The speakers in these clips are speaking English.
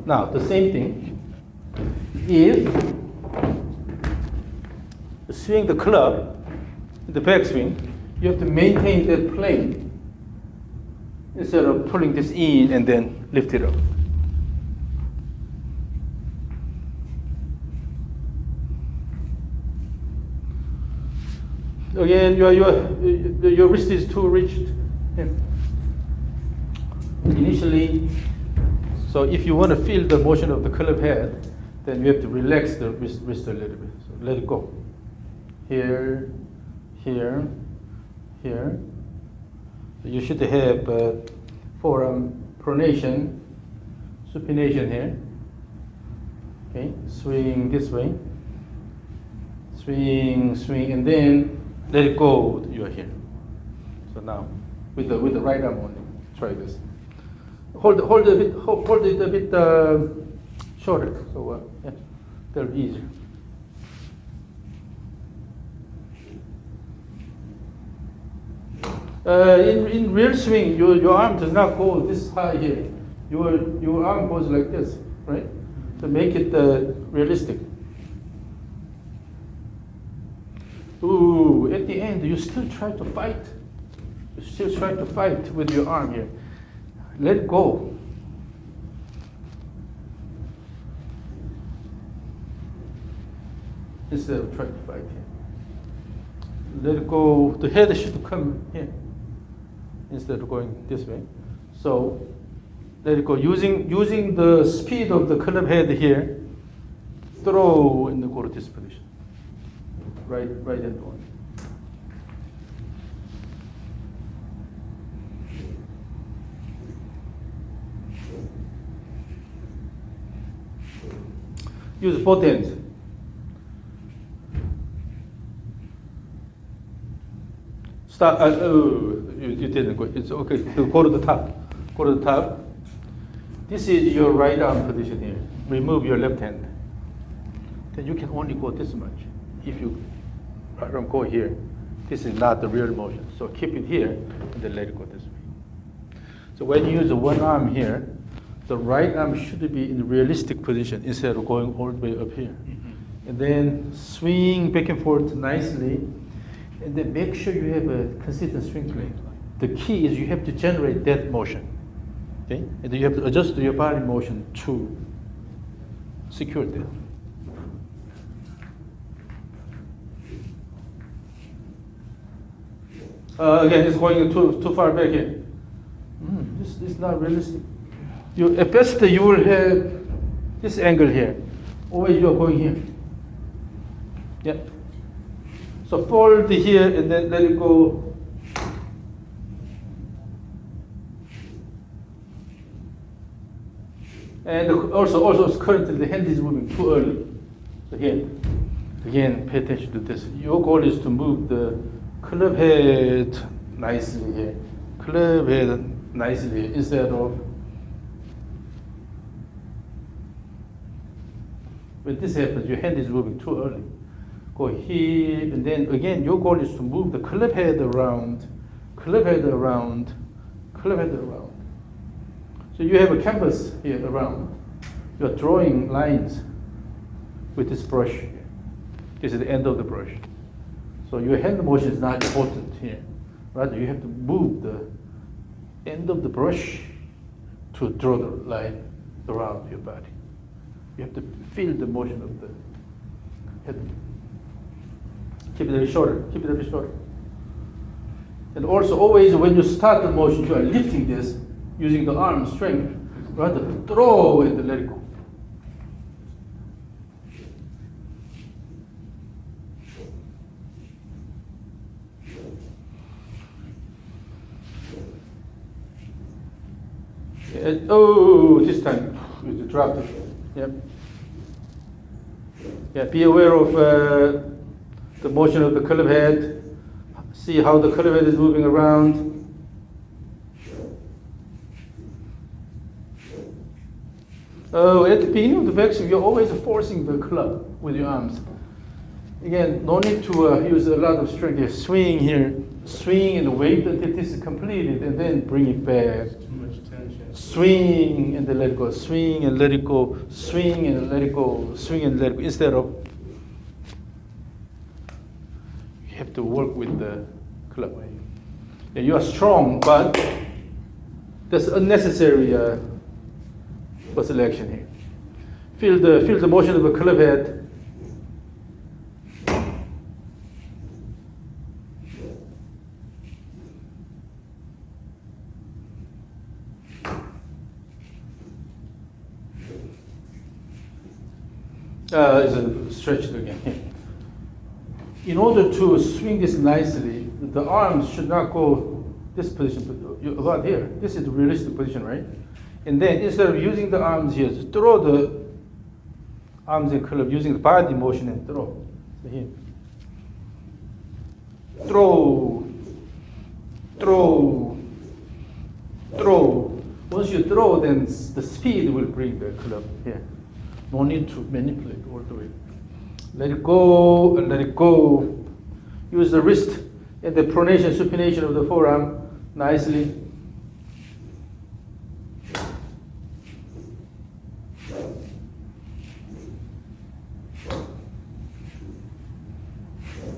Now, the same thing. If you swing the club, the backswing, you have to maintain that plane instead of pulling this in and then lift it up. Again, your wrist is too rigid. Yeah. Initially, so if you want to feel the motion of the club head, then you have to relax the wrist a little bit. So let it go. Here, here, here. So you should have forearm pronation, supination here. Okay, swing this way. Swing, swing, and then let it go. You are here. So now, with the right arm only, try this. Hold it a bit shorter. So yeah, that'll be easier. In real swing, your arm does not go this high here. Your arm goes like this, right? To make it realistic. Ooh, at the end, you still try to fight. You still try to fight with your arm here. Let it go. Instead of trying to fight here. Let it go. The head should come here instead of going this way. So let it go. Using the speed of the club head here, throw and go to this position. Right hand on. Use both hands. Start. You didn't go. It's okay. Go to the top. Go to the top. This is your right arm position here. Remove your left hand. Then you can only go this much. If you right arm go here, this is not the real motion. So keep it here and then let it go this way. So when you use the one arm here, the right arm should be in a realistic position instead of going all the way up here. Mm-hmm. And then swing back and forth nicely, and then make sure you have a consistent swing plane. The key is you have to generate that motion. Okay? And then you have to adjust your body motion to secure that. Again, it's going too far back here. This is not realistic. At best, you will have this angle here. Always you are going here. Yeah. So fold here and then let it go. And also currently the hand is moving too early. So again, pay attention to this. Your goal is to move the club head nicely here. Club head nicely here instead of when this happens, your hand is moving too early. Go here, and then again, your goal is to move the club head around, club head around, club head around. So you have a canvas here around. You are drawing lines with this brush. This is the end of the brush. So your hand motion is not important here. Rather, you have to move the end of the brush to draw the line around your body. You have to feel the motion of the head. Keep it a bit shorter. Keep it a bit shorter. And also, always when you start the motion, you are lifting this using the arm strength. Rather, throw and let it go. This time you dropped it. Yep. Yeah, be aware of the motion of the club head. See how the club head is moving around. At the beginning of the backswing, you're always forcing the club with your arms. Again, no need to use a lot of strength here. Swing here, swing and wait until this is completed, and then bring it back. Too much tension. swing and then let it go, swing and let it go, swing and let it go, swing and let it go, instead of you have to work with the club. Yeah, you are strong, but that's unnecessary selection here. Feel the motion of the club head. It's stretched again. In order to swing this nicely, the arms should not go this position, but about here. This is the realistic position, right? And then instead of using the arms here, just throw the arms in club using the body motion and throw. So here. Throw, throw, throw. Once you throw, then the speed will bring the club here. No need to manipulate all the way. Let it go and let it go. Use the wrist and the pronation, supination of the forearm nicely.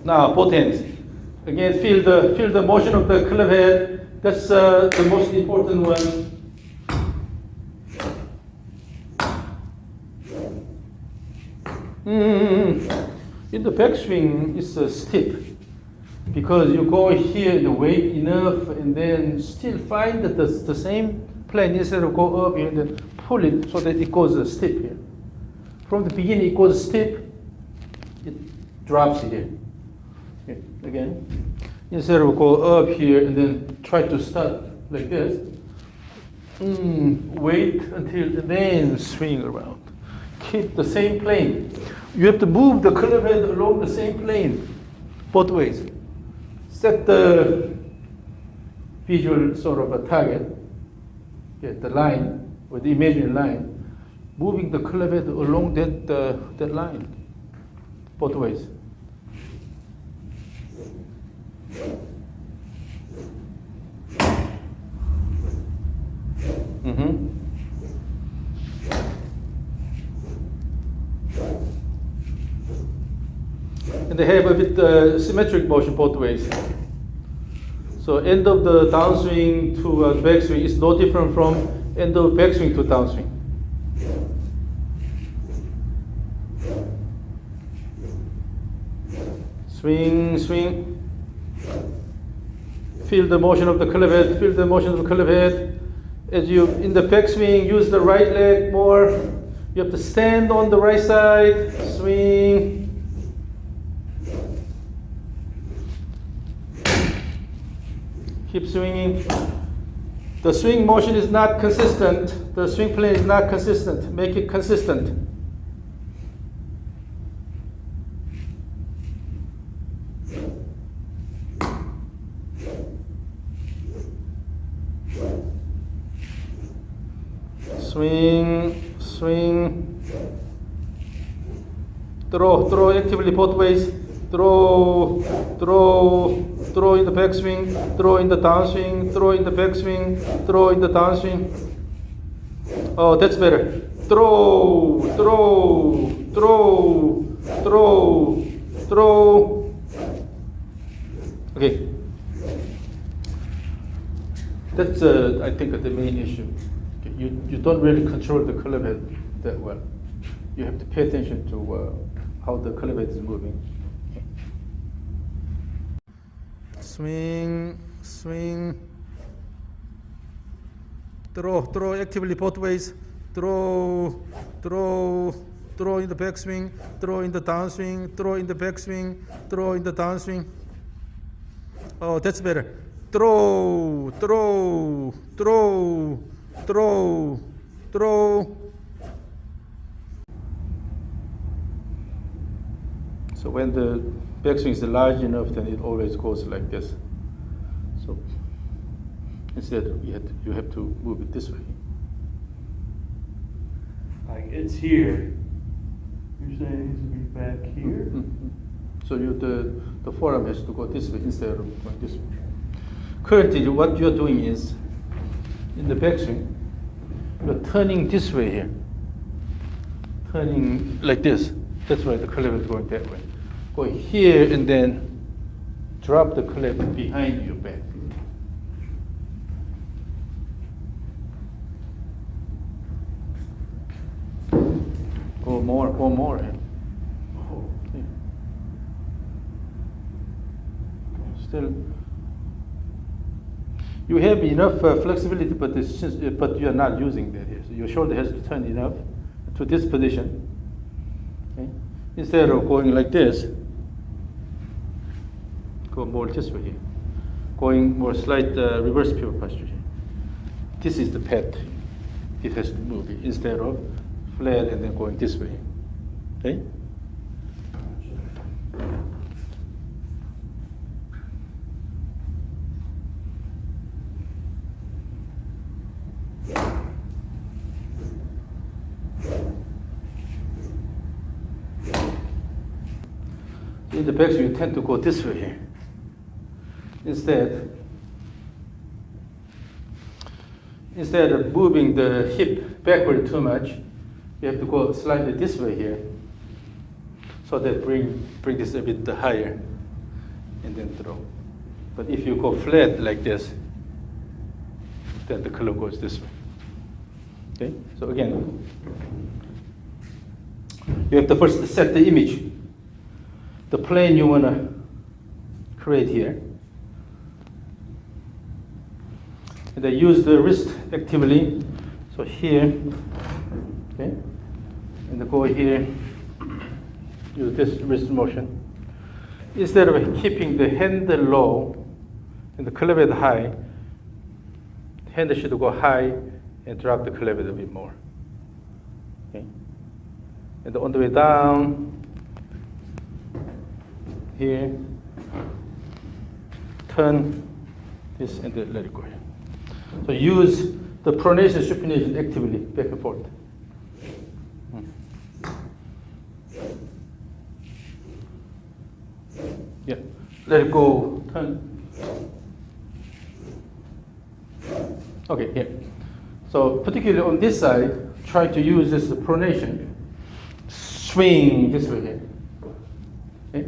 Now, both hands. Again, feel the motion of the club head. That's the most important one. In the backswing, it's steep because you go here, the weight enough, and then still find the same plane instead of go up here and then pull it so that it goes steep here. From the beginning, it goes steep, it drops here. Okay. Again, instead of go up here and then try to start like this, wait until then swing around. Keep the same plane. You have to move the club head along the same plane, both ways. Set the visual sort of a target, get the line, or the imaginary line, moving the club head along that line, both ways. And they have a bit symmetric motion both ways. So end of the downswing to backswing is no different from end of backswing to downswing. Swing, swing. Feel the motion of the club head, feel the motion of the club head. As you, in the backswing, use the right leg more. You have to stand on the right side, swing. Keep swinging. The swing motion is not consistent. The swing plane is not consistent. Make it consistent. Swing, swing. Throw actively both ways. Throw in the backswing, throw in the downswing, throw in the backswing, throw in the downswing. Oh, that's better. Throw. Okay. That's, I think, the main issue. You don't really control the club head that well. You have to pay attention to how the club head is moving. Swing, swing. Throw actively both ways. Throw in the backswing, throw in the downswing, throw in the backswing, throw in the downswing. Oh, that's better. Throw. So when the backswing is large enough, then it always goes like this. So instead, you have to move it this way. Like it's here. You're saying it needs to be back here? Mm-hmm. So the forearm has to go this way instead of going this way. Currently, what you're doing is, in the backswing, you're turning this way here. Turning like this. That's why the clip is going that way. Go here and then drop the clip behind your back. Go more. Okay. Still, you have enough flexibility, but you are not using that here. So your shoulder has to turn enough to this position. Okay? Instead of going like this, go more this way here. Going more slight reverse pivot posture here. This is the path. It has to move it instead of flat and then going this way. Okay? In the backswing, you tend to go this way here. Instead of moving the hip backward too much, you have to go slightly this way here. So that bring this a bit higher and then throw. But if you go flat like this, then the club goes this way. Okay? So again, you have to first set the image. The plane you want to create here. And then use the wrist actively. So here, okay, and then go here, use this wrist motion. Instead of keeping the handle low and the club head high, the handle should go high and drop the club head a bit more. Okay, and on the way down, here, turn this and then let it go here. So use the pronation supination actively, back and forth. Yeah, let it go, turn. Okay, here. So particularly on this side, try to use this pronation. Swing this way here. Okay.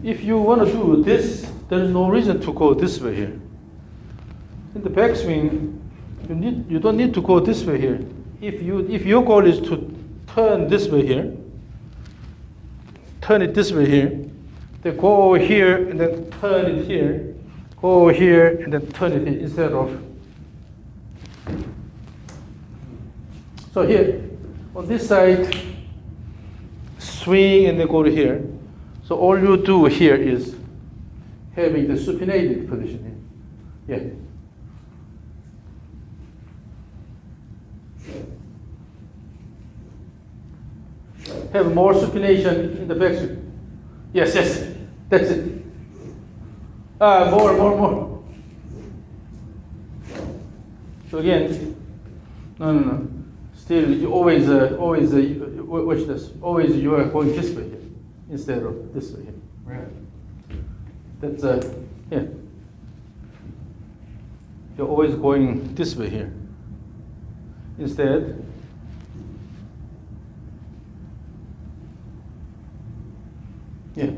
If you want to do this, there is no reason to go this way here. In the backswing, you don't need to go this way here. If your goal is to turn this way here, turn it this way here, then go here and then turn it here, go here and then turn it here instead of. So here, on this side, swing and then go to here. So all you do here is having the supinated position here. Yeah. Have more supination in the backswing. Yes, that's it. More. So again, no. Still, you always, watch this. Always you are going this way here instead of this way here. Right. That's yeah. You're always going this way here. Instead, yeah.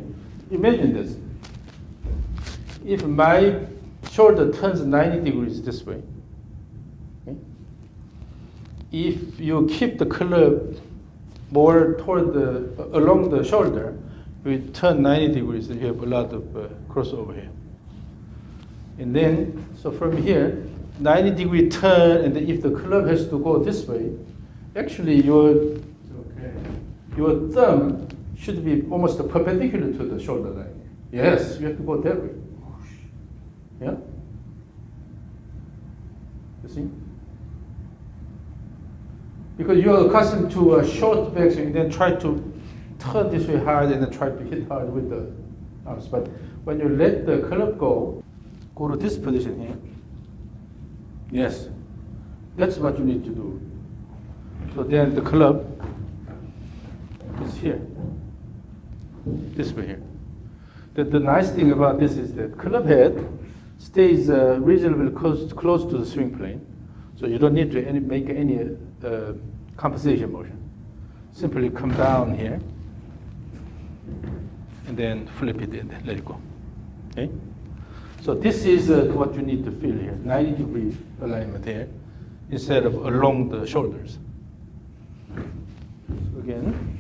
Imagine this. If my shoulder turns 90 degrees this way, okay? If you keep the club more toward along the shoulder, we turn 90 degrees, and you have a lot of crossover here. And then, so from here, 90-degree turn, and then if the club has to go this way, actually your thumb should be almost perpendicular to the shoulder line. Yes, you have to go that way. Yeah? You see? Because you are accustomed to a short backswing, then try to turn this way hard and then try to hit hard with the arms. But when you let the club go to this position here. Yes, that's what you need to do. So then the club here. This way here. The nice thing about this is that club head stays reasonably close to the swing plane, so you don't need to make any compensation motion. Simply come down here, and then flip it and let it go. Okay? So this is what you need to feel here, 90-degree alignment here, instead of along the shoulders. So again.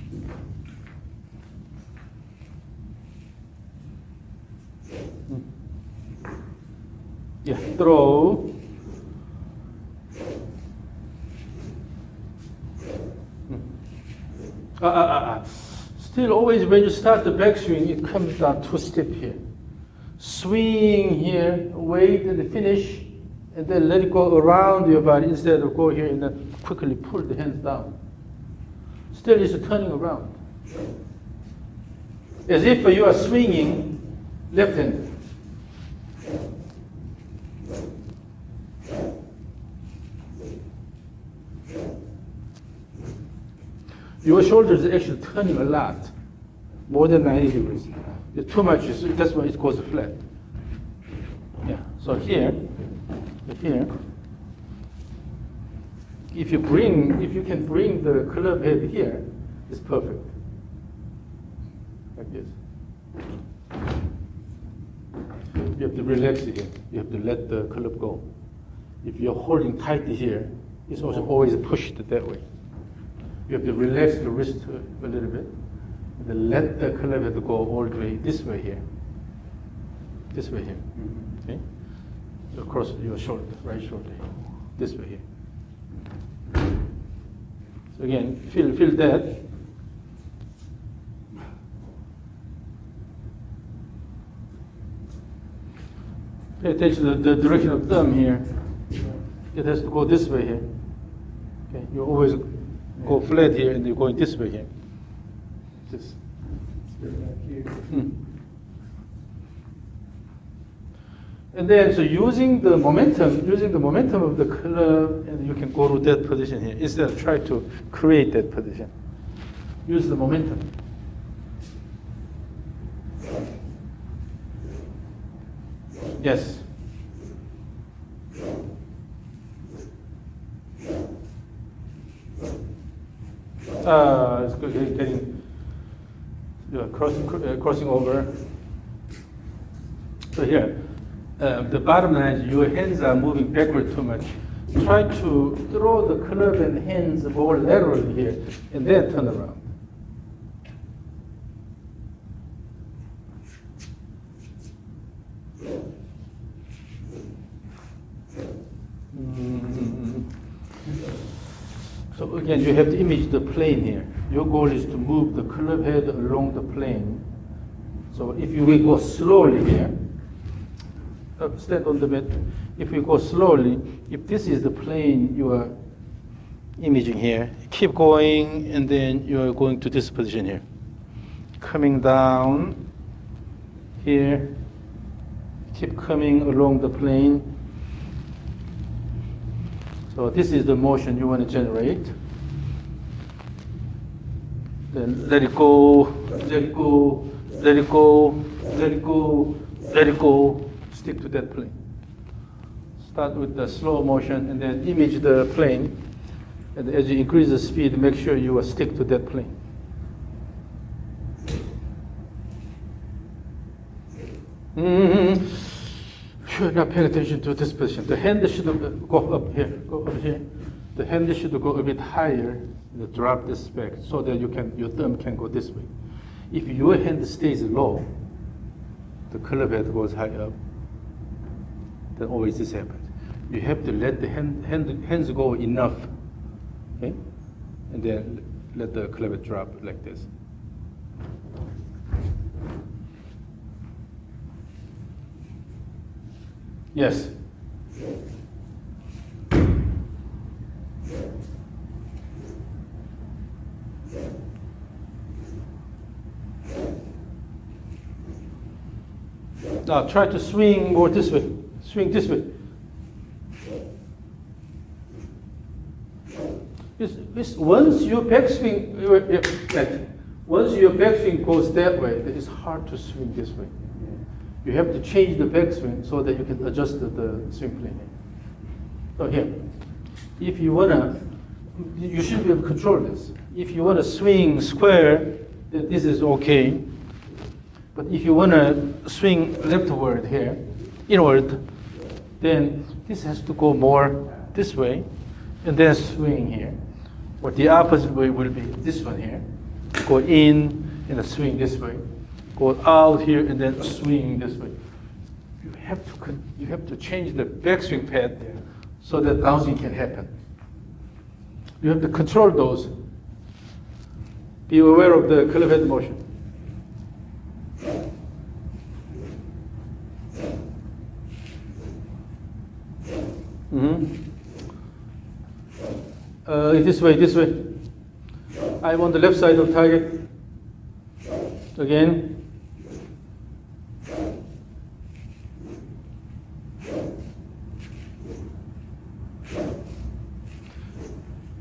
Yeah, throw. Still always when you start the backswing, it comes down two step here. Swing here, wait and finish, and then let it go around your body instead of go here and then quickly pull the hands down. Still it's turning around. As if you are swinging left-handed. Your shoulders are actually turning a lot, more than 90 degrees. It's too much, that's why it goes flat. Yeah, so here, if you can bring the club head here, it's perfect. Like this. You have to relax it here. You have to let the club go. If you're holding tight here, it's also always pushed that way. You have to relax the wrist a little bit, and then let the club head go all the way this way here. This way here. Okay? So across your shoulder, right shoulder here. This way here. So again, feel that. Pay attention to the direction of thumb here. It has to go this way here. Okay, you always go flat here and you're going this way here. This. And then so using the momentum of the club, and you can go to that position here instead of try to create that position. Use the momentum. Yes. It's good. Getting crossing over. So here, the bottom line is your hands are moving backward too much. Try to throw the club and hands more laterally here, and then turn around. So again, you have to image the plane here. Your goal is to move the club head along the plane. So if you will go slowly here, stand on the mat. If we go slowly, if this is the plane you are imaging here, keep going, and then you are going to this position here. Coming down here, keep coming along the plane. So this is the motion you want to generate. Then let it go, let it go, let it go, let it go, let it go. Stick to that plane. Start with the slow motion and then image the plane. And as you increase the speed, make sure you stick to that plane. You're not paying attention to this position. The hand should go up here, go up here. The hand should go a bit higher, and drop this back so that your thumb can go this way. If your hand stays low, the club head goes high up. Then always this happens. You have to let the hands go enough, okay? And then let the club head drop like this. Yes. Now try to swing more this way. Swing this way. Once you backswing, Once your backswing goes that way, then it's hard to swing this way. You have to change the backswing so that you can adjust the swing plane. So here, if you wanna, you should be able to control this. If you wanna swing square, then this is okay. But if you wanna swing leftward here, inward, then this has to go more this way, and then swing here. Or the opposite way will be this one here. Go in and swing this way. Go out here and then swing this way. You have to change the backswing path so that downswing can happen. You have to control those. Be aware of the club head motion. This way, this way. I'm on the left side of target. Again.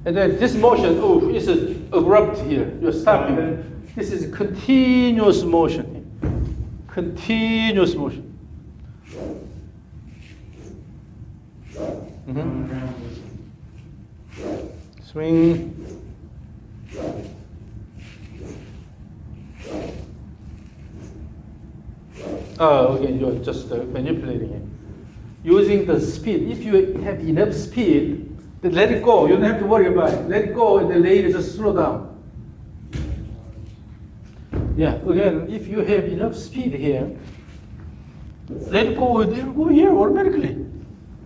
And then this motion, oh, is abrupt here. You're stopping. This is continuous motion. Continuous motion. Swing. Oh, okay, you're just manipulating it. Using the speed. If you have enough speed, then let it go. You don't have to worry about it. Let it go and then later just slow down. Yeah, again, if you have enough speed here, let it go here automatically.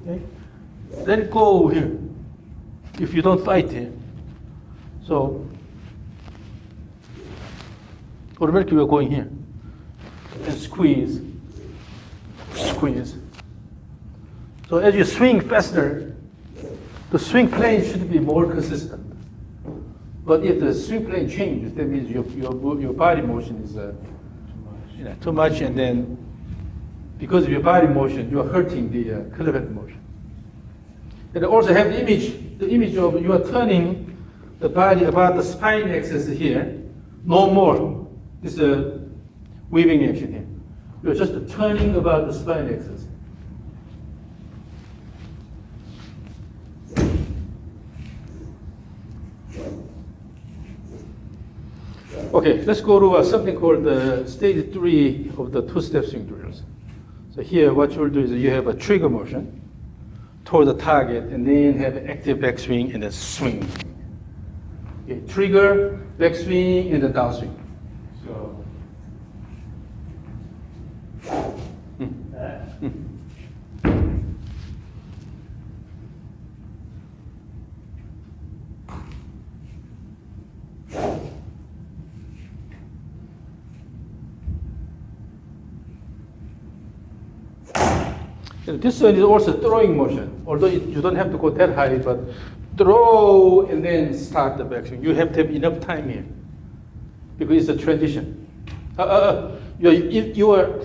Okay? Let it go here. If you don't fight here. So, automatically we're going here. And squeeze. Squeeze. So as you swing faster, the swing plane should be more consistent. But if the swing plane changes, that means your body motion is too much, and then because of your body motion, you're hurting the club head motion. And also have the image of you are turning the body about the spine axis here, no more. This is a weaving action here. You're just turning about the spine axis. Okay, let's go to something called stage 3 of the two-step swing drills. So here, what you'll do is you have a trigger motion toward the target, and then have an active backswing and then swing. Okay, trigger, backswing, and then downswing. So, that. This one is also throwing motion, although you don't have to go that high, but throw and then start the backswing. You have to have enough time here because it's a transition. You are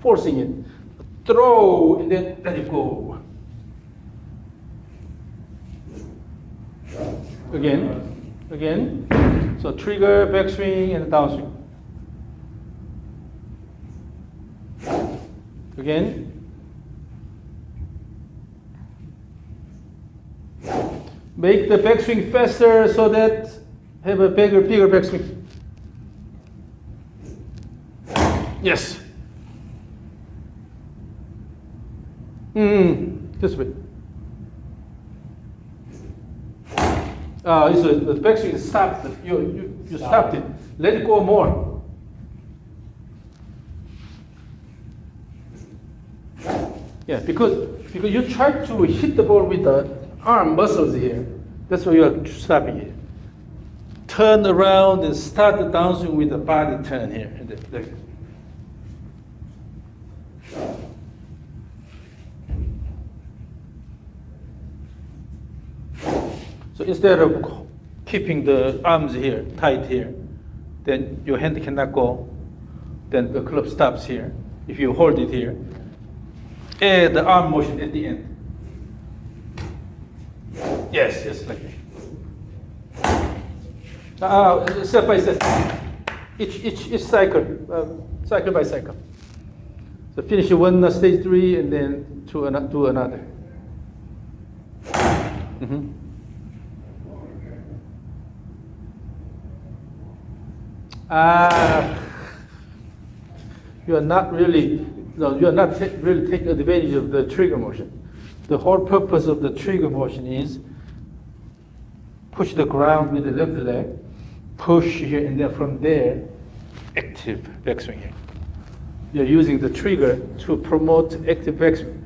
forcing it. Throw and then let it go. Again. So trigger, backswing, and downswing. Again. Make the backswing faster so that have a bigger backswing. Yes. This way. The backswing stopped. You stopped it. Let it go more. Yeah, because you try to hit the ball with the arm muscles here. That's why you are stopping here. Turn around and start the downswing with the body turn here. And then, so instead of keeping the arms here, tight here, then your hand cannot go. Then the club stops here. If you hold it here, and the arm motion at the end. Yes, like that. Step by step. Each cycle, cycle by cycle. So finish one stage 3 and then do another. Mm-hmm. You are not really, no, you are not really taking advantage of the trigger motion. The whole purpose of the trigger motion is push the ground with the left leg, push here, and then from there, active backswing here. You're using the trigger to promote active backswing.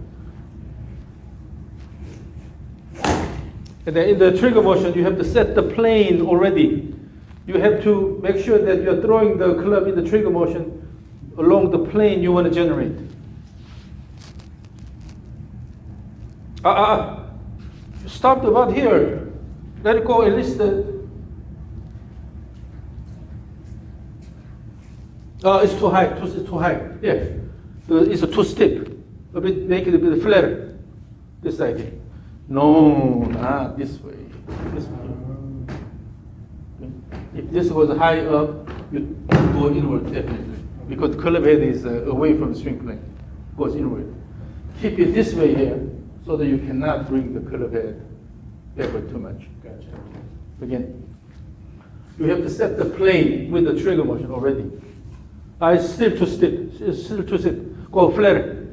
And then in the trigger motion, you have to set the plane already. You have to make sure that you're throwing the club in the trigger motion along the plane you want to generate. Stop about here. Let it go at least. It's too high. It's too high. Yeah, it's too steep. A bit, make it a bit flatter. This side here. No, not this way. This way. If this was high up, you go inward definitely, because the club head is away from the swing plane, goes inward. Keep it this way here, so that you cannot bring the club head backward too much. Gotcha. Again, you have to set the plane with the trigger motion already. It's still too steep. It's still too steep. Go flatter.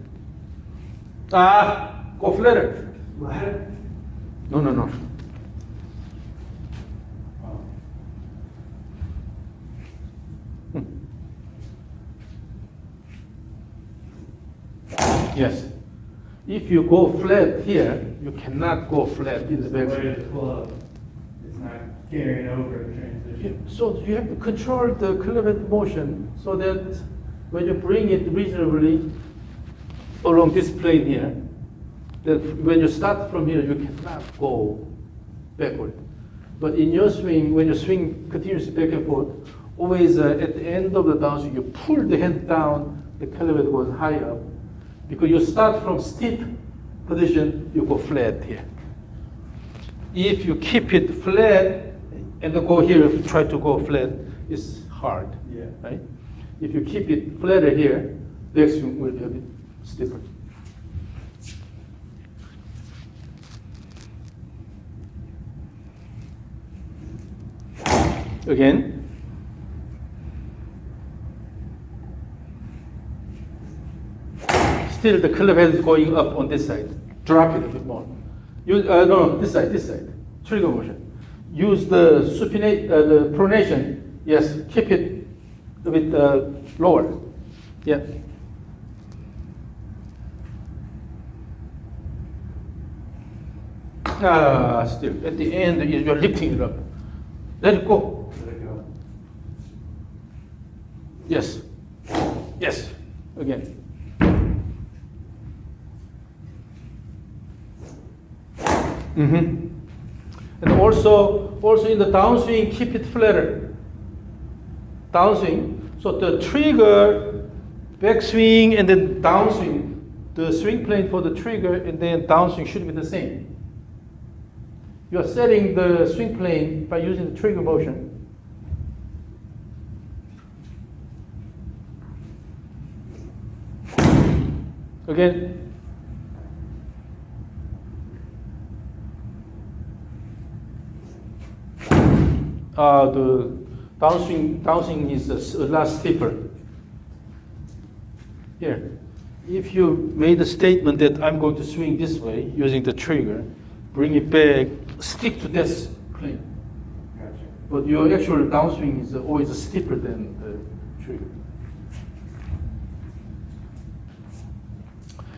Go flatter. Ladder? No. Yes. If you go flat here, you cannot go flat in the The way backswing. the club is not carrying over the transition. So you have to control the club head motion so that when you bring it reasonably along this plane here, that when you start from here, you cannot go backward. But in your swing, when you swing continuously back and forth, always at the end of the downswing, you pull the hand down, the club head goes high up. Because you start from steep position, you go flat here. If you keep it flat and then go here, if you try to go flat, it's hard. Yeah. Right? If you keep it flatter here, the backswing will be a bit steeper. Again. Still the club head is going up on this side. Drop it a bit more. Use, no, this side. Trigger motion. Use the supinate, the pronation. Yes, keep it a bit lower. Yeah. Still, at the end, you're lifting it up. Let it go. Let it go. Yes. Again. Mm-hmm. And also in the downswing, keep it flatter. Downswing. So the trigger, backswing, and then downswing. The swing plane for the trigger and then downswing should be the same. You are setting the swing plane by using the trigger motion. Again. The downswing is a lot steeper. Here, if you made a statement that I'm going to swing this way using the trigger, bring it back, stick to this plane. Gotcha. But your actual downswing is always steeper than the trigger.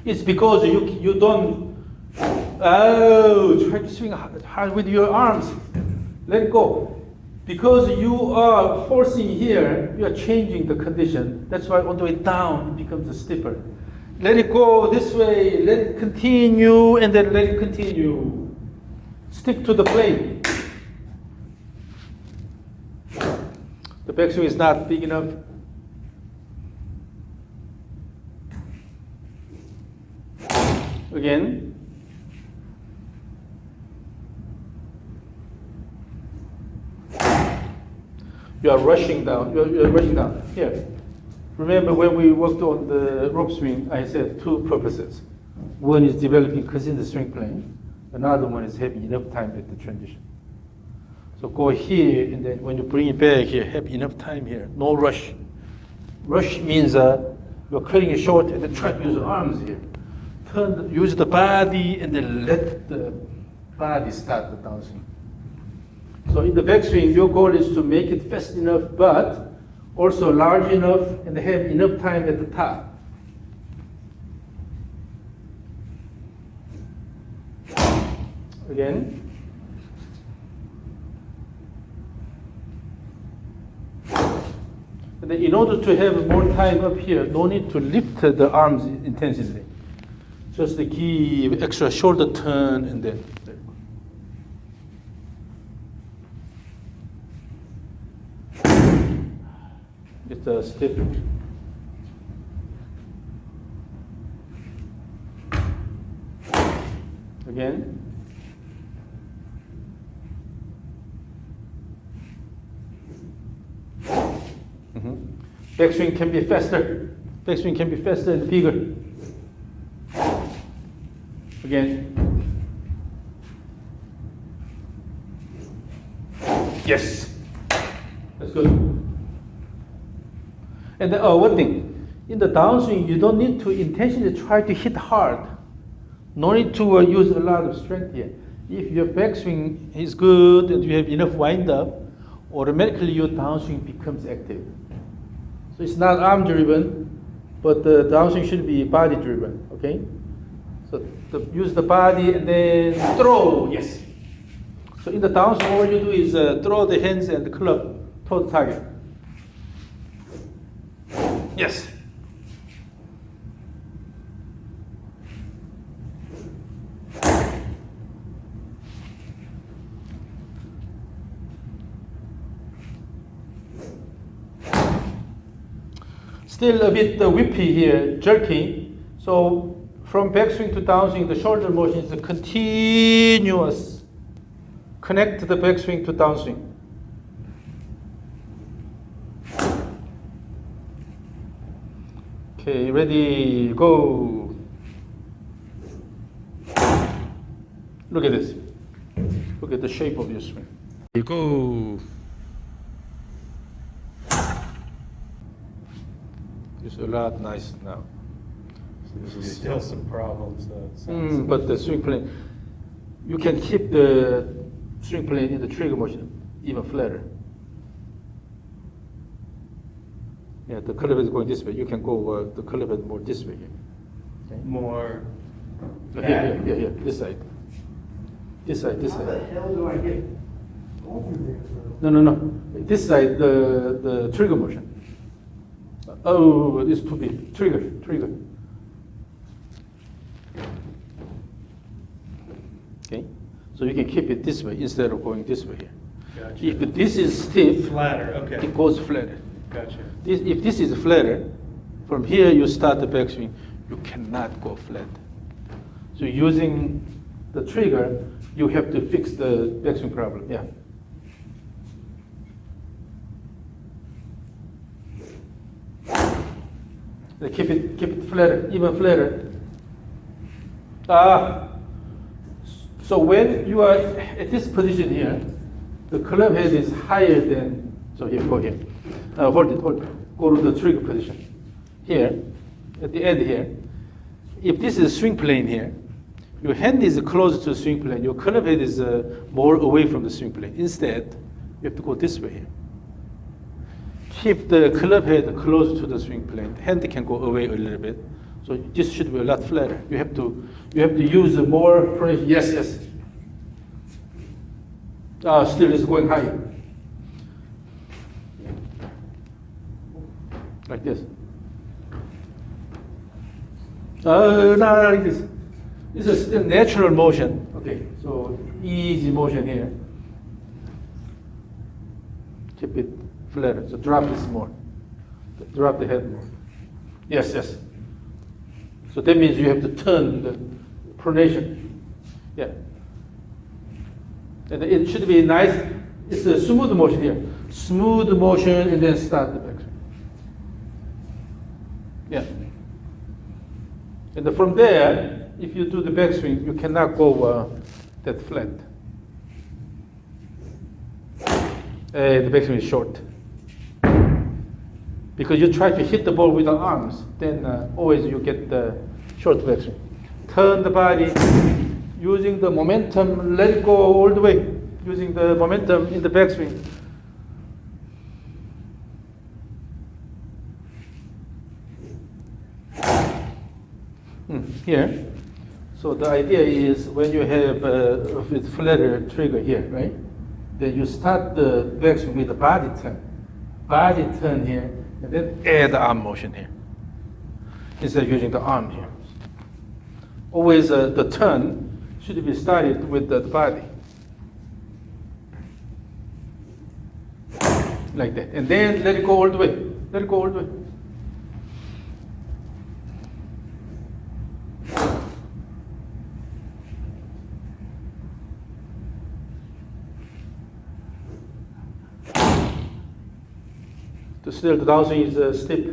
It's because you don't try to swing hard with your arms. Let it go. Because you are forcing here, you are changing the condition. That's why on the way down, it becomes steeper. Let it go this way, let it continue, and then let it continue. Stick to the plane. The backswing is not big enough. Again. You are rushing down. You're rushing down. Here. Remember when we worked on the rope swing, I said two purposes. One is developing consistent swing plane. Another one is having enough time at the transition. So go here, and then when you bring it back here, have enough time here. No rush. Rush means you're cutting it short and then try to use the arms here. Use the body and then let the body start the downswing. So in the backswing, your goal is to make it fast enough, but also large enough and have enough time at the top. Again. And then in order to have more time up here, no need to lift the arms intensively. Just to give extra shoulder turn and then. It's a step. Again. Backswing can be faster. Backswing can be faster and bigger. Again. Yes. That's good. And then, one thing. In the downswing, you don't need to intentionally try to hit hard. No need to use a lot of strength here. If your backswing is good and you have enough wind up, automatically your downswing becomes active. So it's not arm driven, but the downswing should be body driven, okay? So use the body and then throw, yes. So in the downswing, all you do is throw the hands and the club toward the target. Yes. Still a bit whippy here, jerky. So from backswing to downswing, the shoulder motion is a continuous. Connect the backswing to downswing. Okay, ready, go. Look at this. Look at the shape of your swing. Go. It's a lot nice now. There's still some problems though. It sounds But the swing plane, you can keep the swing plane in the trigger motion even flatter. Yeah, the club is going this way. You can go the club is more this way. Okay. more. Here, this side. This side, this How the side. hell do I get over there? No. This side, the trigger motion. Oh, this too big. Trigger. Okay, so you can keep it this way instead of going this way here. Gotcha. If this is stiff, Flatter, okay. it goes flatter. Gotcha. If this is flatter, from here you start the backswing, you cannot go flat. So using the trigger, you have to fix the backswing problem. Yeah. Keep it flatter, even flatter. So when you are at this position here, the club head is higher than. So here, go here. Hold it. Go to the trigger position. Here, at the end here. If this is swing plane here, your hand is closer to the swing plane. Your club head is more away from the swing plane. Instead, you have to go this way here. Keep the club head close to the swing plane. Hand can go away a little bit. So this should be a lot flatter. You have to use more pressure. Yes. Still it's going higher. Like this. No, like this. This is still natural motion. Okay, so easy motion here. Keep it flatter. So drop this more. Drop the head more. Yes. So that means you have to turn the pronation. Yeah. And it should be nice. It's a smooth motion here. smooth motion and then start the backswing. Yeah. And from there, if you do the backswing, you cannot go that flat. The backswing is short. Because you try to hit the ball with the arms, then always you get the short backswing. Turn the body, using the momentum, let it go all the way, using the momentum in the backswing. Here. So the idea is when you have with flatter trigger here, right? Then you start the backswing with the body turn. Body turn here, and then add the arm motion here. Instead of using the arm here. Always the turn should be started with the body. Like that. And then let it go all the way. Let it go all the way. Still, the downswing is steep.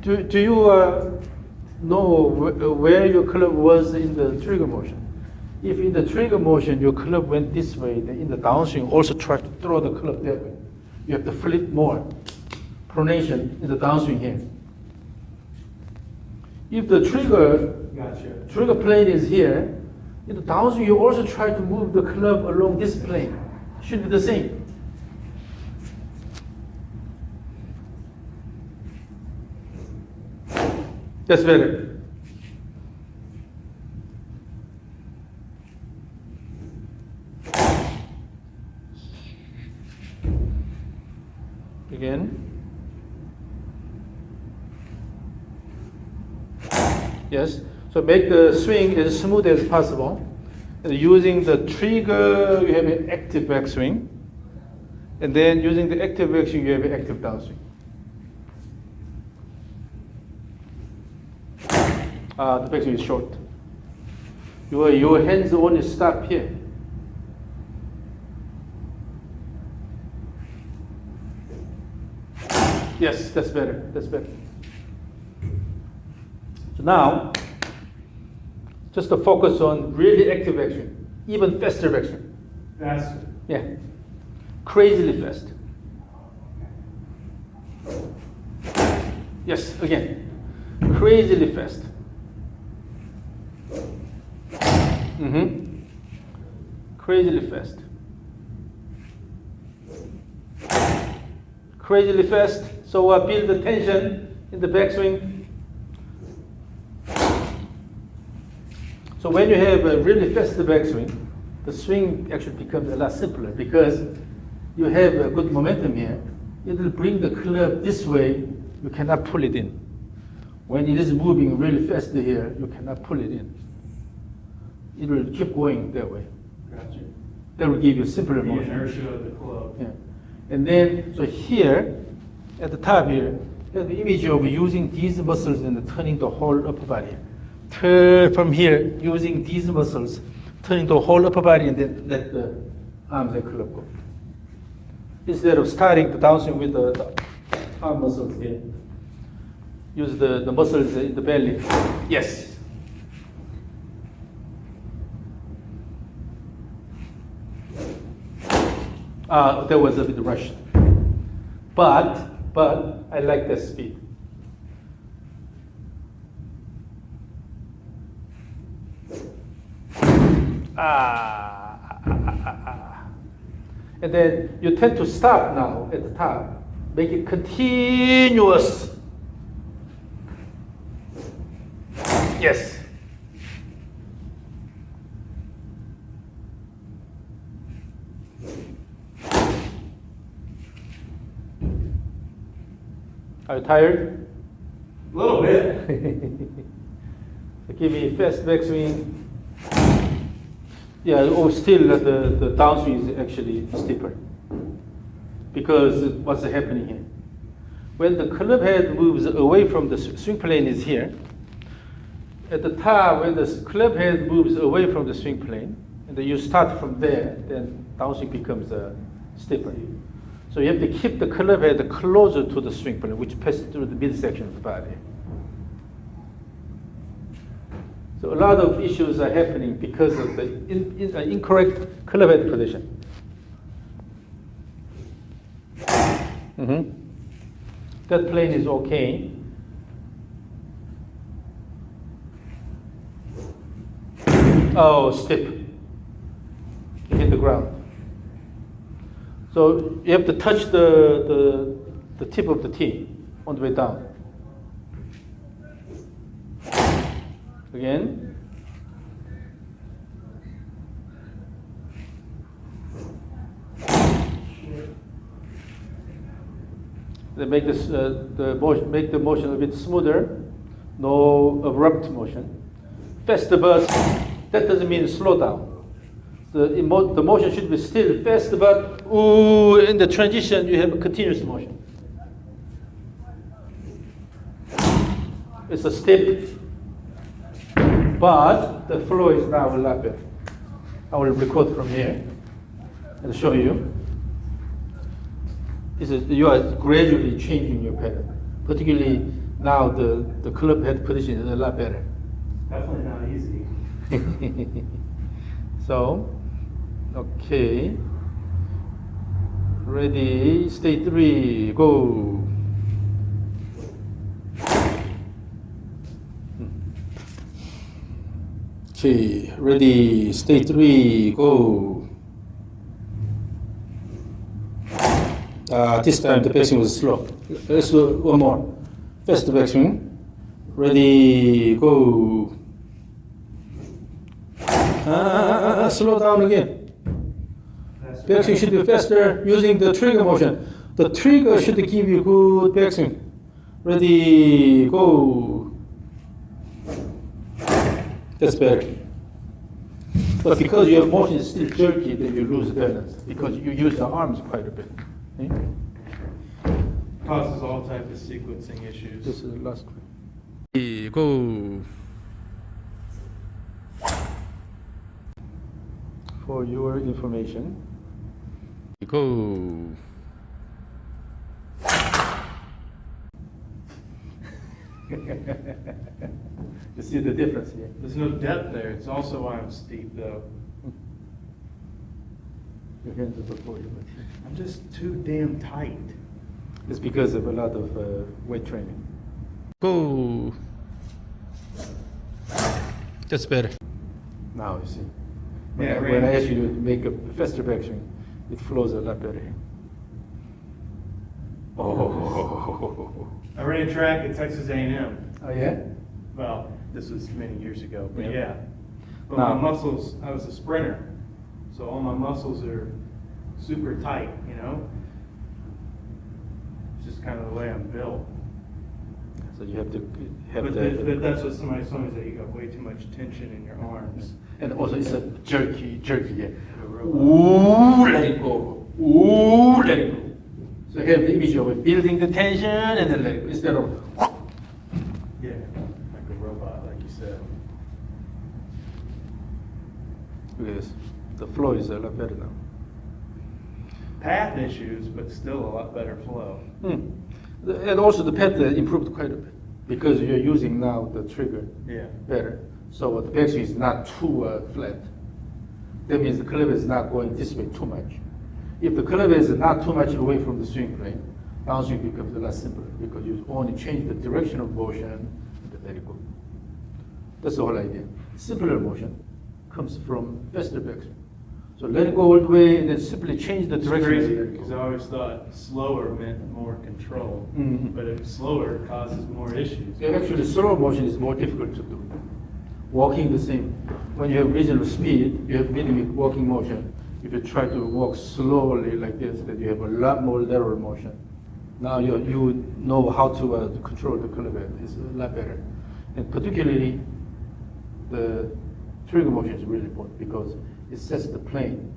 Do you know where your club was in the trigger motion? If in the trigger motion your club went this way, then in the downswing also try to throw the club that way. You have to flip more. Pronation in the downswing here. If the trigger plane is here, in the downswing, you also try to move the club along this plane. Should be the same. That's better. Again. Yes. So make the swing as smooth as possible. And using the trigger, you have an active backswing. And then using the active backswing, you have an active downswing. The backswing is short. Your hands only stop here. Yes, that's better. That's better. So now, just to focus on really active backswing, even faster backswing. Faster. Yeah, crazily fast. Yes, again, crazily fast. Crazily fast. Crazily fast. So build the tension in the backswing. So when you have a really fast backswing, the swing actually becomes a lot simpler because you have a good momentum here. It will bring the club this way. You cannot pull it in. When it is moving really fast here, you cannot pull it in. It will keep going that way. Gotcha. That will give you simpler The motion. inertia of the club. Yeah. And then, so here, at the top here, there's the image of using these muscles and turning the whole upper body. Turn from here, using these muscles, turning the whole upper body and then let the arms and club go. Instead of starting the downswing with the arm muscles here, use the muscles in the belly. Yes. That was a bit rushed. But I like that speed. And then you tend to stop now at the top. Make it continuous. Yes. Are you tired? A little bit. So give me fast backswing. Yeah, oh, still the downswing is actually steeper. Because what's happening here? When the club head moves away from the swing plane is here, at the top, when the club head moves away from the swing plane, and then you start from there, then downswing becomes stiffer. So you have to keep the club head closer to the swing plane, which passes through the midsection of the body. So a lot of issues are happening because of the incorrect club head position. That plane is okay. Oh, step. You hit the ground. So you have to touch the tip of the tee on the way down. Again. Then make this make the motion a bit smoother, no abrupt motion. Faster burst. That doesn't mean slow down. The motion should be still fast, but in the transition you have a continuous motion. It's a step, but the flow is now a lot better. I will record from here and show you. You are gradually changing your pattern. Particularly now the club head position is a lot better. Definitely not easy. So, okay. Ready, state 3, go. Okay, ready, state 3, go. This time the backswing was slow. Let's do one more. Fast backswing. Ready, go. Slow down again. Backswing should be faster using the trigger motion. The trigger should give you good backswing. Ready, go. That's better. But because your motion is still jerky, then you lose balance because you use the arms quite a bit. Okay? Causes all types of sequencing issues. This is the last one. Ready, go. For your information, go. You see the difference here? There's no depth there. It's also why I'm steep, though. Your hands are before you. I'm just too damn tight. It's because of a lot of weight training. Go. That's better. Now you see. When I ask you to make a faster backswing, it flows a lot better here. Oh. I ran track at Texas A&M. Oh yeah? Well, this was many years ago, but Yeah. yeah. But Now- my muscles, I was a sprinter, so all my muscles are super tight, you know? It's just kind of the way I'm built. So you have to have But that. that's what somebody told me, is that you got way too much tension in your arms. And also it's a jerky, yeah. Ooh, let it go. Ooh, let it go. So you have the image of building the tension and then let it go. Instead of, Yeah, like a robot, like you said. yes, the flow is a lot better now. Path issues, but still a lot better flow. And also the pad improved quite a bit because you're using now the trigger Yeah. better. So the backswing is not too flat. That means the club is not going this way too much. If the club is not too much away from the swing plane, downswing becomes a lot simpler because you only change the direction of motion and then let it go. That's the whole idea. Simpler motion comes from faster backswing. So let it go all the way and then simply change the It's direction. crazy, and let it because go. I always thought slower meant more control, Mhm. but if slower causes more issues. Yeah, actually, slow motion is more difficult to do. Walking the same. When you have reasonable speed, you have minimum walking motion. If you try to walk slowly like this, then you have a lot more lateral motion. Now you know how to control the club head. It's a lot better. And particularly, the trigger motion is really important because it sets the plane.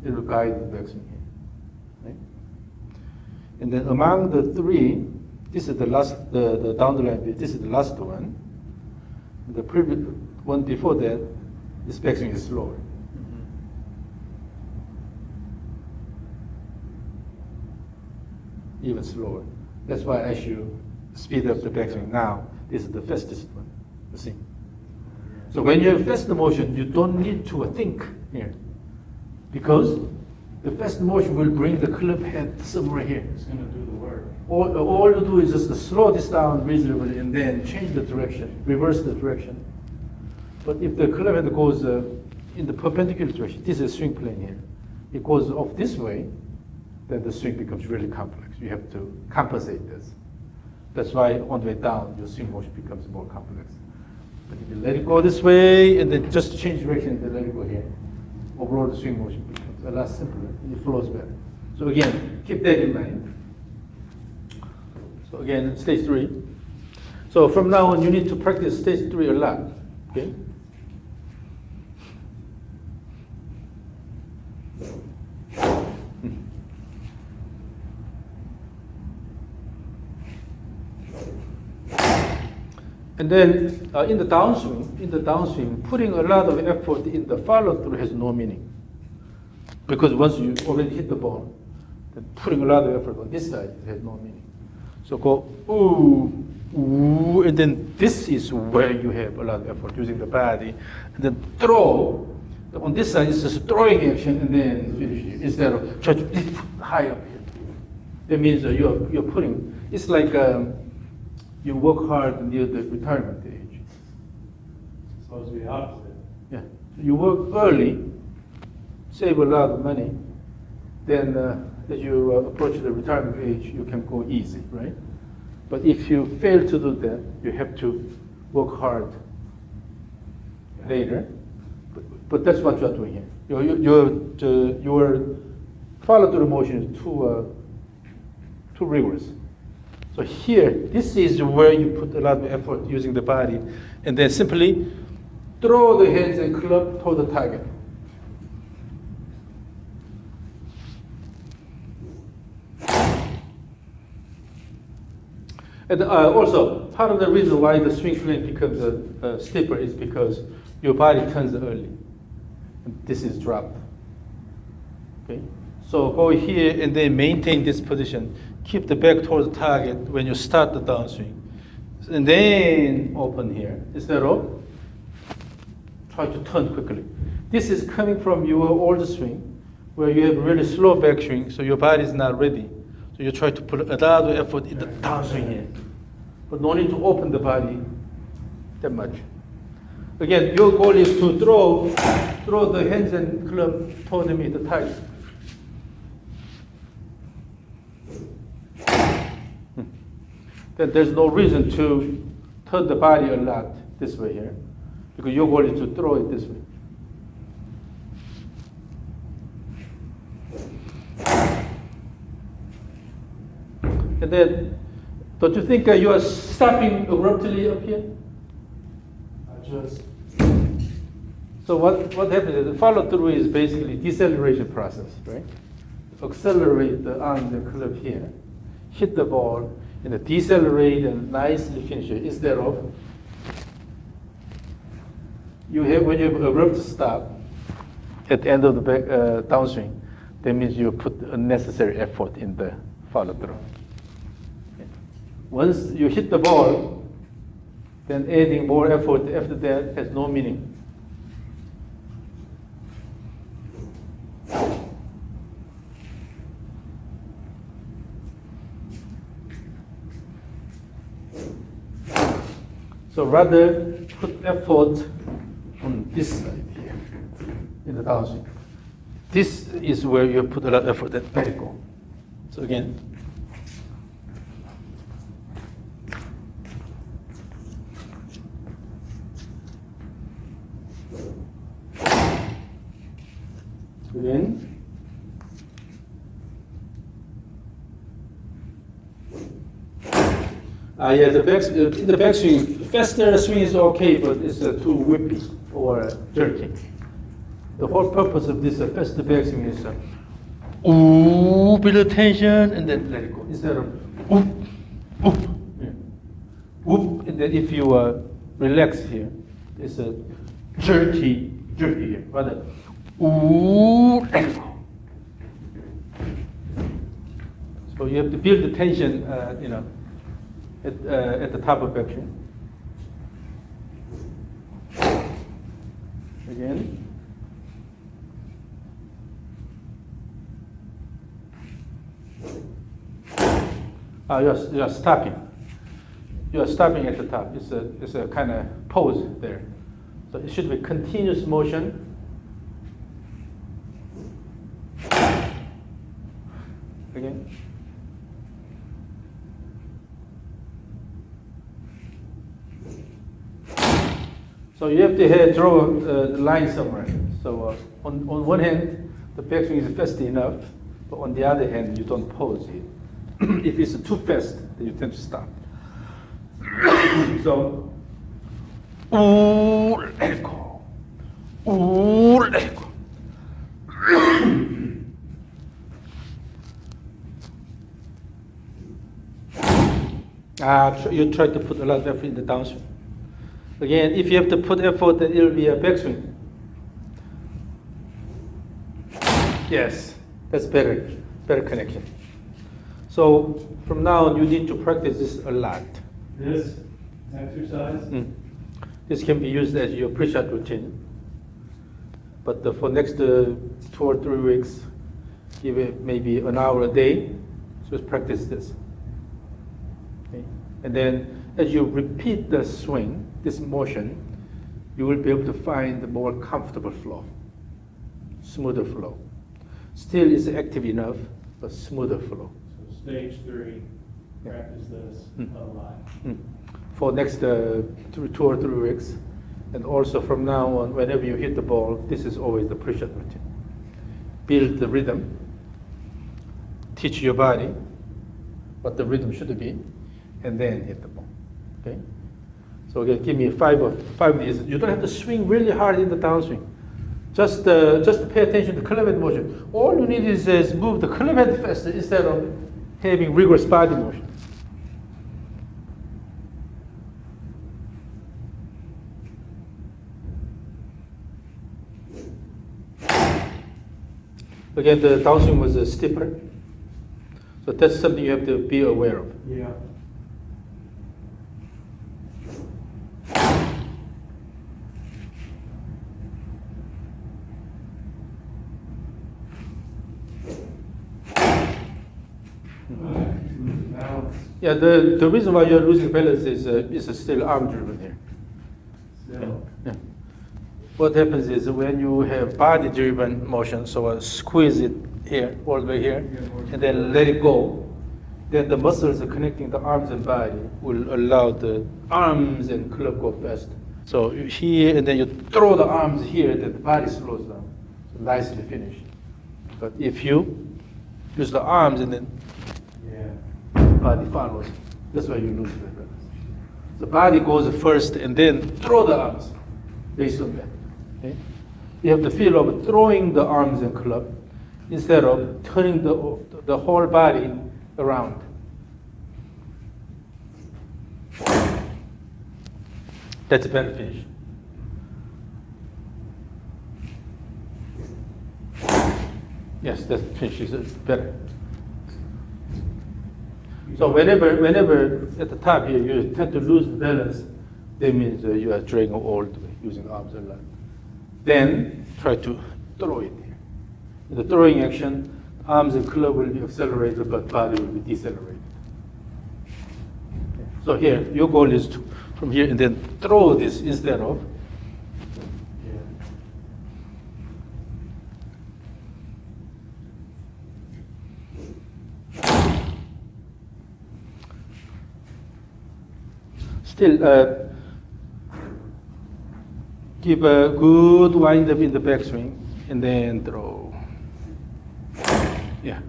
It will guide the backswing here. Right? And then among the three, this is the last, the down the line bit, this is the last one. The previous one before that, this backswing is slower. Even slower. That's why I should speed up the backswing now. This is the fastest one, you see. So when you have fast motion, you don't need to think here, because the fast motion will bring the club head somewhere here. It's gonna do the work. All you do is just slow this down reasonably and then change the direction, reverse the direction. But if the club head goes in the perpendicular direction, this is swing plane here, it goes off this way, then the swing becomes really complex. You have to compensate this. That's why on the way down, your swing motion becomes more complex. But if you let it go this way and then just change direction and then let it go here, overall the swing motion becomes a lot simpler and it flows better. So again, keep that in mind. So again, stage 3. So from now on, you need to practice stage 3 a lot. Okay? And then in the downswing, putting a lot of effort in the follow through has no meaning. Because once you already hit the ball, then putting a lot of effort on this side has no meaning. So go ooh, ooh, and then this is where you have a lot of effort using the body, and then throw. On this side, it's just throwing action and then finish it instead of try to lift high up here. That means you're putting. It's like you work hard near the retirement age. It's supposed to be opposite. Yeah, you work early, save a lot of money. Then as you approach the retirement age, you can go easy, right? But if you fail to do that, you have to work hard later. But that's what you are doing here. Your follow-through motion is too rigorous. So here, this is where you put a lot of effort using the body, and then simply throw the hands and club toward the target. And also, part of the reason why the swing plane becomes steeper is because your body turns early. And this is dropped. Okay? So go here and then maintain this position. Keep the back towards the target when you start the downswing. And then open here instead of try to turn quickly. This is coming from your old swing where you have really slow backswing, so your body is not ready. So you try to put a lot of effort in the downswing here. But no need to open the body that much. Again, your goal is to throw the hands and club toward the target. Then there's no reason to turn the body a lot this way here, because your goal is to throw it this way. And then, don't you think you are stopping abruptly up here? So what happens is the follow through is basically deceleration process, right? Accelerate the arm and club here, hit the ball, and decelerate and nicely finish it instead of when you have abrupt stop at the end of the back, downswing, that means you put unnecessary effort in the follow through. Okay. Once you hit the ball, then adding more effort after that has no meaning. So rather put effort on this side here in the downswing. This is where you put a lot of effort and let it go. So again. Again. Yeah, in the backswing, faster swing is okay, but it's too whippy or jerky. The whole purpose of this faster backswing is ooh, build attention, and then let it go. Instead of whoop, whoop, yeah. Whoop, and then if you relax here. It's a jerky here. Rather, ooh, let go. So you have to build the tension, at the top of backswing. Again. You're stopping. You're stopping at the top. It's a kind of pose there. So it should be continuous motion. Again. So you have to draw a line somewhere. So on one hand, the backswing is fast enough, but on the other hand, you don't pause it. If it's too fast, then you tend to stop. So, ooh, let go. Ooh, let go. You try to put a lot of effort in the downswing. Again, if you have to put effort, then it will be a backswing. Yes, that's better connection. So from now on, you need to practice this a lot. This exercise? This can be used as your pre-shot routine. But for next 2 or 3 weeks, give it maybe an hour a day. Just practice this. Okay? And then as you repeat the swing, this motion, you will be able to find a more comfortable flow, smoother flow. Still is active enough, but smoother flow. So stage 3, practice this a lot. For next 2 or 3 weeks. And also from now on, whenever you hit the ball, this is always the pre-shot routine. Build the rhythm. Teach your body what the rhythm should be, and then hit the ball. Okay? So again, give me 5 days. You don't have to swing really hard in the downswing. Just pay attention to club head motion. All you need is move the club head faster instead of having rigorous body motion. Again, the downswing was steeper. So that's something you have to be aware of. Yeah. Yeah, the reason why you're losing balance is still arm driven here. Still. Yeah. What happens is when you have body driven motion, so squeeze it here, all the way here, and then let it go, then the muscles connecting the arms and body will allow the arms and club go fast. So here, and then you throw the arms here, then the body slows down. So nicely finished. But if you use the arms and then body follows, that's why you lose the balance. The body goes first and then throw the arms based on that. Okay? You have the feel of throwing the arms and club instead of turning the whole body around. That's a better finish. Yes, that finish is better. So whenever at the top here you tend to lose the balance, that means you are dragging all the way, using arms a lot. Then try to throw it here. In the throwing action, arms and club will be accelerated, but body will be decelerated. Okay. So here, your goal is to, from here, and then throw this instead of. Still, give a good wind up in the backswing and then throw. Yeah.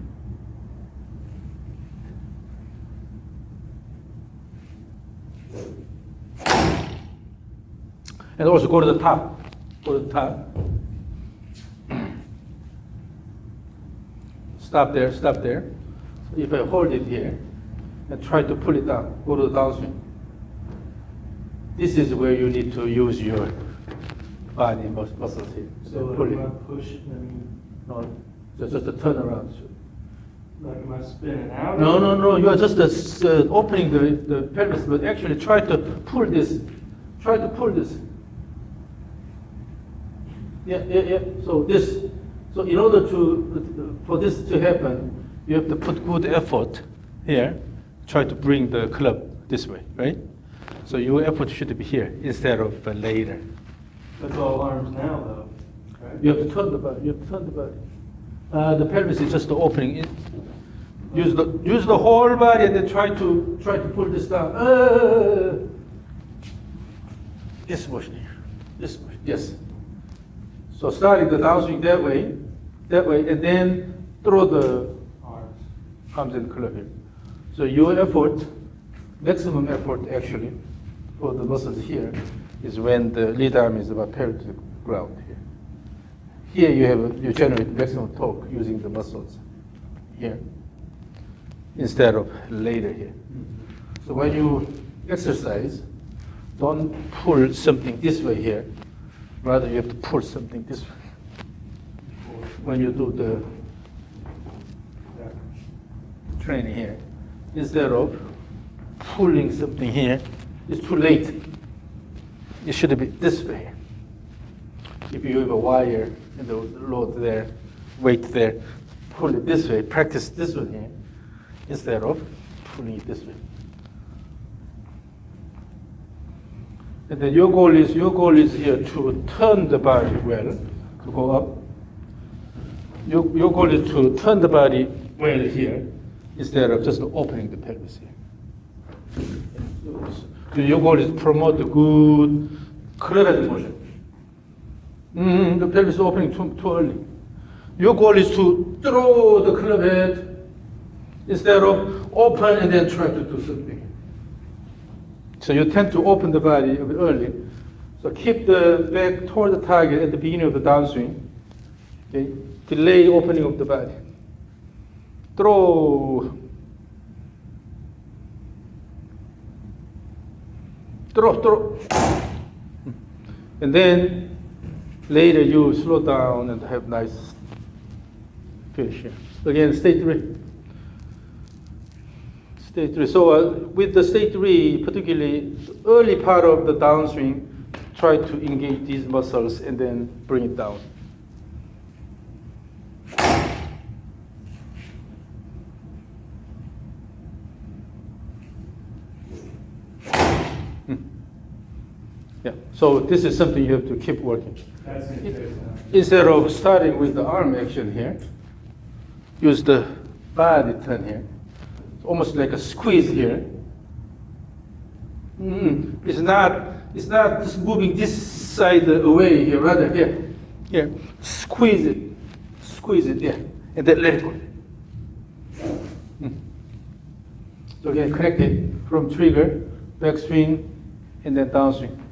And also go to the top. Go to the top. Stop there, stop there. So if I hold it here and try to pull it down, go to the downswing. This is where you need to use your body muscles here. So pull am I it. pushing, No, just a turn around. like am I spinning out? No. You are just opening the pelvis, but actually try to pull this. Try to pull this. Yeah. So in order for this to happen, you have to put good effort here. Try to bring the club this way, right? So your effort should be here instead of later. That's all arms now, though, right? You have to turn the body. The pelvis is just the opening. Use the whole body and then try to pull this down. This motion here. This motion. Yes. So starting the downswing that way, and then throw the arms and club here. So your effort, maximum effort actually, for the muscles here, is when the lead arm is about parallel to the ground here. Here you generate maximum torque using the muscles here, instead of later here. So when you exercise, don't pull something this way here. Rather, you have to pull something this way. When you do the training here, instead of pulling something here, it's too late. It should be this way. If you have a wire and the load there, weight there, pull it this way. Practice this one here, instead of pulling it this way. And then your goal is here to turn the body well, to go up. Your goal is to turn the body well here, instead of just opening the pelvis here. So your goal is to promote the good club motion. The pelvis is opening too early. Your goal is to throw the club head instead of open and then try to do something. So you tend to open the body a bit early. So keep the back toward the target at the beginning of the downswing. Okay? Delay opening of the body. Throw. And then later you slow down and have nice finish here. Again, state 3. State 3. So with the state 3, particularly the early part of the downswing, try to engage these muscles and then bring it down. Yeah. So this is something you have to keep working. That's interesting. Instead of starting with the arm action here, use the body turn here. It's almost like a squeeze here. It's not just moving this side away here, rather here. Squeeze it, yeah, and then let it go. So again, connect it from trigger, backswing, and then downswing.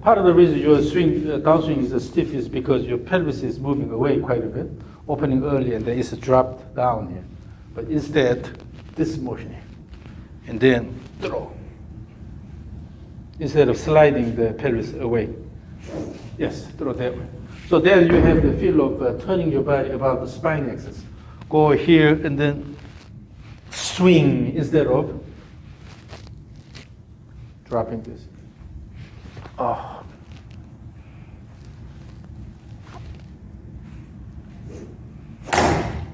Part of the reason your downswing is stiff is because your pelvis is moving away quite a bit, opening early, and then it's dropped down here. But instead, this motion here, and then throw. Instead of sliding the pelvis away. Yes, throw that way. So then you have the feel of turning your body about the spine axis. Go here and then swing instead of dropping this. Oh.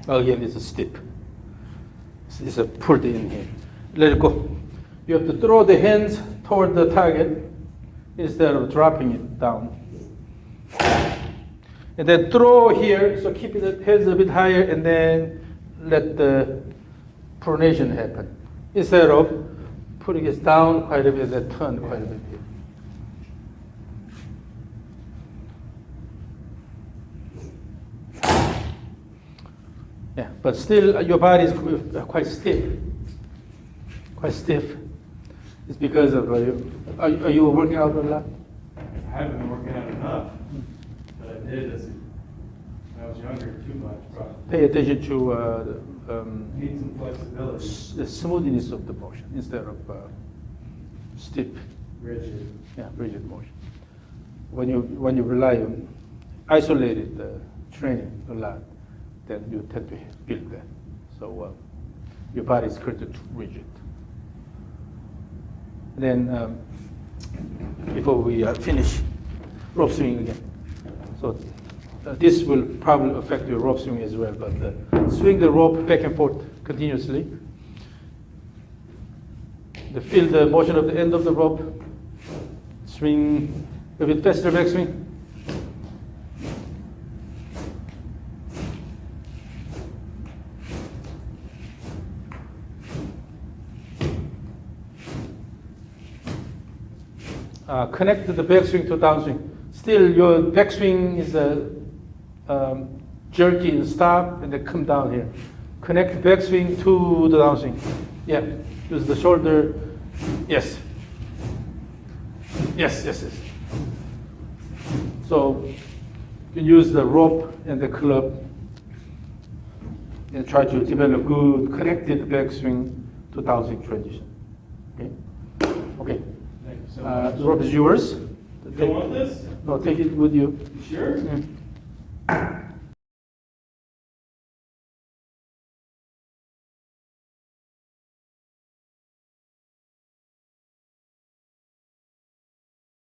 Again, it's a step. It's a pulled in here. Let it go. You have to throw the hands toward the target instead of dropping it down. And then throw here, so keep the hands a bit higher and then let the pronation happen. Instead of putting it down quite a bit and then turn quite a bit here. Yeah, but still your body is quite stiff. Quite stiff. It's because of, are you working out a lot? haven't been working out enough, but I did as when I was younger too much, probably. Pay attention to Need some flexibility, the smoothness of the motion instead of stiff, rigid. rigid motion. When you rely on isolated training a lot, then you tend to build that. So your body is created rigid. Then before we finish, rope swing again. So this will probably affect your rope swing as well, but swing the rope back and forth continuously. Feel the motion of the end of the rope. Swing a bit faster back swing. Connect the backswing to downswing. Still, your backswing is jerky and stop, and then come down here. Connect the backswing to the downswing. Yeah, use the shoulder. Yes. Yes, yes, yes. So you can use the rope and the club and try to develop good connected backswing to downswing transition. Okay. Okay. Thank you so much. The rope is yours. You don't want this? No, take it with you. You sure? Mm.